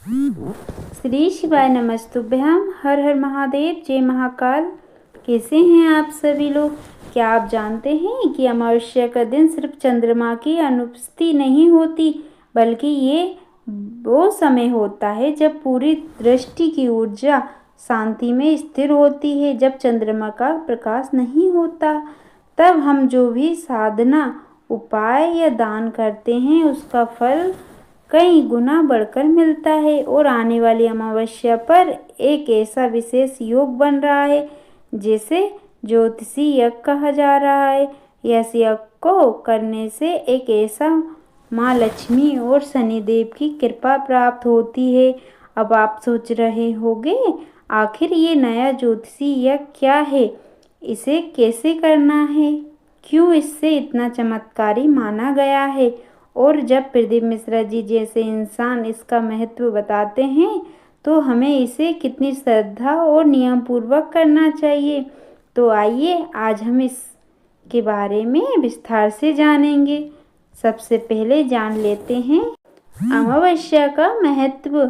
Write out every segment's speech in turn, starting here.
श्री शिवाय नमस्तुभ्यम। हर हर महादेव, जय महाकाल। कैसे हैं आप सभी लोग? क्या आप जानते हैं कि अमावस्या का दिन सिर्फ चंद्रमा की अनुपस्थिति नहीं होती, बल्कि ये वो समय होता है जब पूरी दृष्टि की ऊर्जा शांति में स्थिर होती है। जब चंद्रमा का प्रकाश नहीं होता, तब हम जो भी साधना, उपाय या दान करते हैं, उसका फल कई गुना बढ़कर मिलता है। और आने वाली अमावस्या पर एक ऐसा विशेष योग बन रहा है, जिसे ज्योतिषी यज्ञ कहा जा रहा है। इस यज्ञ को करने से एक ऐसा माँ लक्ष्मी और शनिदेव की कृपा प्राप्त होती है। अब आप सोच रहे होंगे, आखिर ये नया ज्योतिषी यज्ञ क्या है, इसे कैसे करना है, क्यों इससे इतना चमत्कारी माना गया है। और जब प्रदीप मिश्रा जी जैसे इंसान इसका महत्व बताते हैं, तो हमें इसे कितनी श्रद्धा और नियम पूर्वक करना चाहिए। तो आइए आज हम इसके बारे में विस्तार से जानेंगे। सबसे पहले जान लेते हैं अमावस्या का महत्व।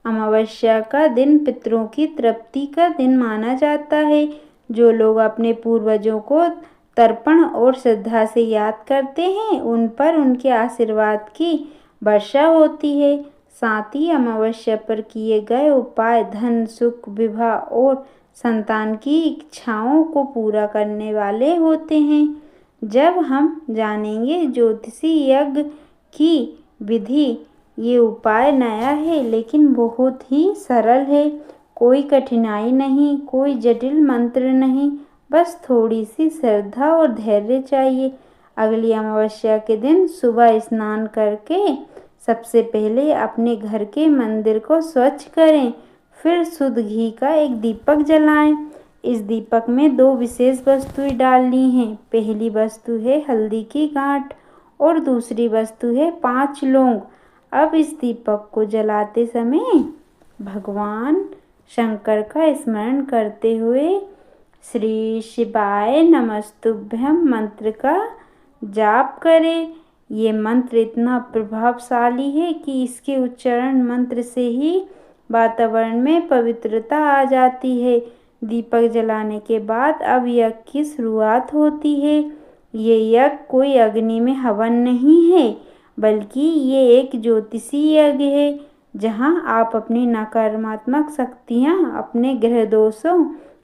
अमावस्या का दिन पितरों की तृप्ति का दिन माना जाता है। जो लोग अपने पूर्वजों को तर्पण और श्रद्धा से याद करते हैं, उन पर उनके आशीर्वाद की वर्षा होती है। साथ ही अमावस्या पर किए गए उपाय धन, सुख, विवाह और संतान की इच्छाओं को पूरा करने वाले होते हैं। जब हम जानेंगे ज्योतिषी यज्ञ की विधि, ये उपाय नया है लेकिन बहुत ही सरल है। कोई कठिनाई नहीं, कोई जटिल मंत्र नहीं, बस थोड़ी सी श्रद्धा और धैर्य चाहिए। अगली अमावस्या के दिन सुबह स्नान करके सबसे पहले अपने घर के मंदिर को स्वच्छ करें। फिर शुद्ध घी का एक दीपक जलाएं। इस दीपक में 2 विशेष वस्तुएं डालनी हैं। पहली वस्तु है हल्दी की गांठ और दूसरी वस्तु है 5 लौंग। अब इस दीपक को जलाते समय भगवान शंकर का स्मरण करते हुए श्री शिवाय नमस्तुभ्यम मंत्र का जाप करें। ये मंत्र इतना प्रभावशाली है कि इसके उच्चारण मंत्र से ही वातावरण में पवित्रता आ जाती है। दीपक जलाने के बाद अब यज्ञ की शुरुआत होती है। ये यज्ञ कोई अग्नि में हवन नहीं है, बल्कि ये एक ज्योतिषी यज्ञ है, जहां आप अपनी नकारात्मक शक्तियां, अपने ग्रह दोषों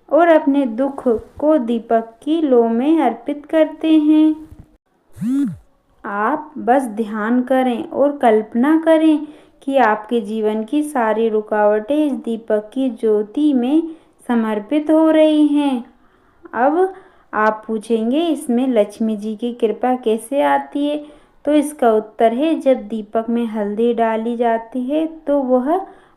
और अपने दुख को दीपक की लौ में अर्पित करते हैं। आप बस ध्यान करें और कल्पना करें कि आपके जीवन की सारी रुकावटें इस दीपक की ज्योति में समर्पित हो रही हैं। अब आप पूछेंगे, इसमें लक्ष्मी जी की कृपा कैसे आती है? तो इसका उत्तर है, जब दीपक में हल्दी डाली जाती है तो वह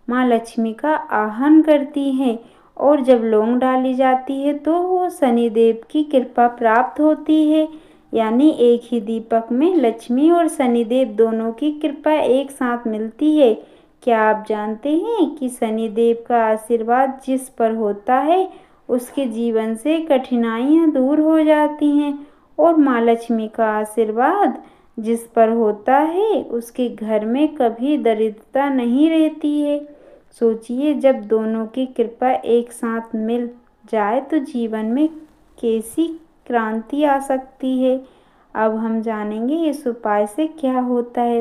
माँ लक्ष्मी का आह्वान करती है, और जब लौंग डाली जाती है तो वो शनिदेव की कृपा प्राप्त होती है। यानी एक ही दीपक में लक्ष्मी और शनिदेव दोनों की कृपा एक साथ मिलती है। क्या आप जानते हैं कि शनिदेव का आशीर्वाद जिस पर होता है, उसके जीवन से कठिनाइयां दूर हो जाती हैं, और माँ लक्ष्मी का आशीर्वाद जिस पर होता है, उसके घर में कभी दरिद्रता नहीं रहती है। सोचिए, जब दोनों की कृपा एक साथ मिल जाए तो जीवन में कैसी क्रांति आ सकती है। अब हम जानेंगे इस उपाय से क्या होता है।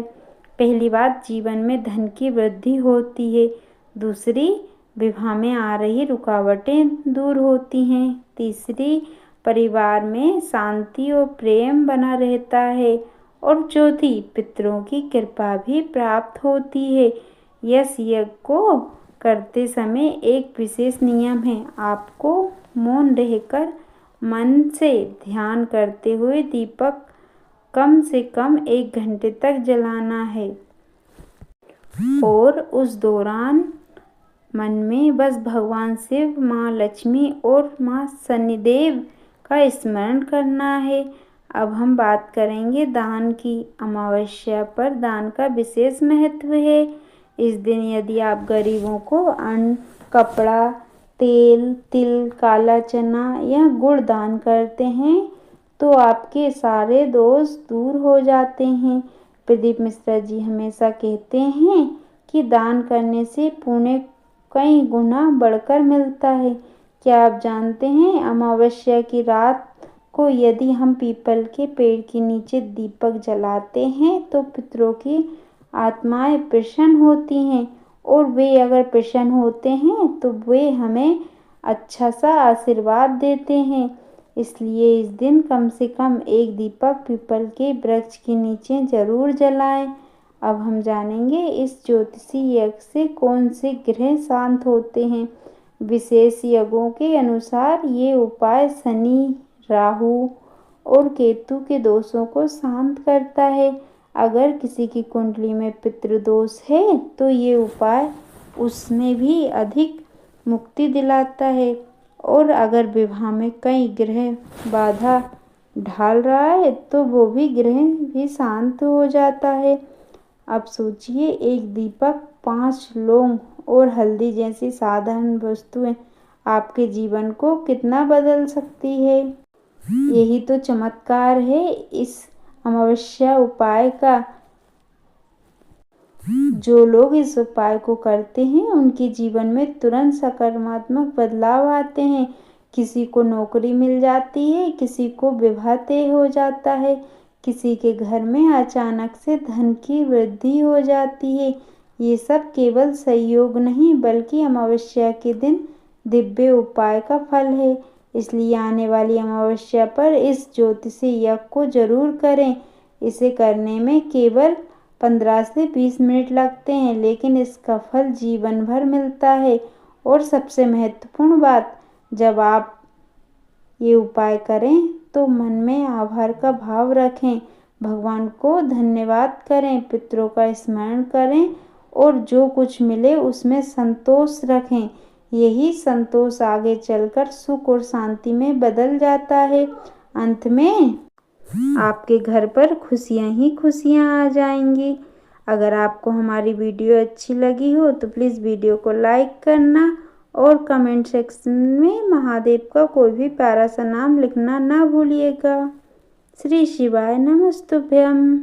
पहली बात, जीवन में धन की वृद्धि होती है। दूसरी, विवाह में आ रही रुकावटें दूर होती हैं। तीसरी, परिवार में शांति और प्रेम बना रहता है। और चौथी, पितरों की कृपा भी प्राप्त होती है। इस यज्ञ को करते समय एक विशेष नियम है। आपको मौन रहकर मन से ध्यान करते हुए दीपक कम से कम 1 घंटे तक जलाना है, और उस दौरान मन में बस भगवान शिव, माँ लक्ष्मी और माँ शनिदेव का स्मरण करना है। अब हम बात करेंगे दान की। अमावस्या पर दान का विशेष महत्व है। इस दिन यदि आप गरीबों को अन्न, कपड़ा, तेल, तिल, काला चना या गुड़ दान करते हैं, तो आपके सारे दोष दूर हो जाते हैं। प्रदीप मिश्रा जी हमेशा कहते हैं कि दान करने से पुण्य कई गुना बढ़कर मिलता है। क्या आप जानते हैं, अमावस्या की रात को यदि हम पीपल के पेड़ के नीचे दीपक जलाते हैं तो पितरों की आत्माएं प्रसन्न होती हैं, और वे अगर प्रसन्न होते हैं तो वे हमें अच्छा सा आशीर्वाद देते हैं। इसलिए इस दिन कम से कम एक दीपक पीपल के वृक्ष के नीचे जरूर जलाएं। अब हम जानेंगे इस ज्योतिषी यज्ञ से कौन से ग्रह शांत होते हैं। विशेष यज्ञों के अनुसार ये उपाय शनि, राहु और केतु के दोषों को शांत करता है। अगर किसी की कुंडली में पितृदोष है तो ये उपाय उसमें भी अधिक मुक्ति दिलाता है, और अगर विवाह में कई ग्रह बाधा डाल रहा है तो वो भी ग्रह भी शांत हो जाता है। अब सोचिए, एक दीपक, 5 लौंग और हल्दी जैसी साधारण वस्तुएं आपके जीवन को कितना बदल सकती है। यही तो चमत्कार है इस अमावस्या उपाय का। जो लोग इस उपाय को करते हैं उनके जीवन में तुरंत सकारात्मक बदलाव आते हैं। किसी को नौकरी मिल जाती है, किसी को विवाह तय हो जाता है, किसी के घर में अचानक से धन की वृद्धि हो जाती है। ये सब केवल संयोग नहीं बल्कि अमावस्या के दिन दिव्य उपाय का फल है। इसलिए आने वाली अमावस्या पर इस ज्योतिषी यज्ञ को जरूर करें। इसे करने में केवल 15 से 20 मिनट लगते हैं, लेकिन इसका फल जीवन भर मिलता है। और सबसे महत्वपूर्ण बात, जब आप ये उपाय करें तो मन में आभार का भाव रखें, भगवान को धन्यवाद करें, पितरों का स्मरण करें और जो कुछ मिले उसमें संतोष रखें। यही संतोष आगे चलकर सुख और शांति में बदल जाता है। अंत में आपके घर पर खुशियां ही खुशियां आ जाएंगी। अगर आपको हमारी वीडियो अच्छी लगी हो तो प्लीज़ वीडियो को लाइक करना और कमेंट सेक्शन में महादेव का कोई भी प्यारा सा नाम लिखना ना भूलिएगा। श्री शिवाय नमस्तुभ्यम।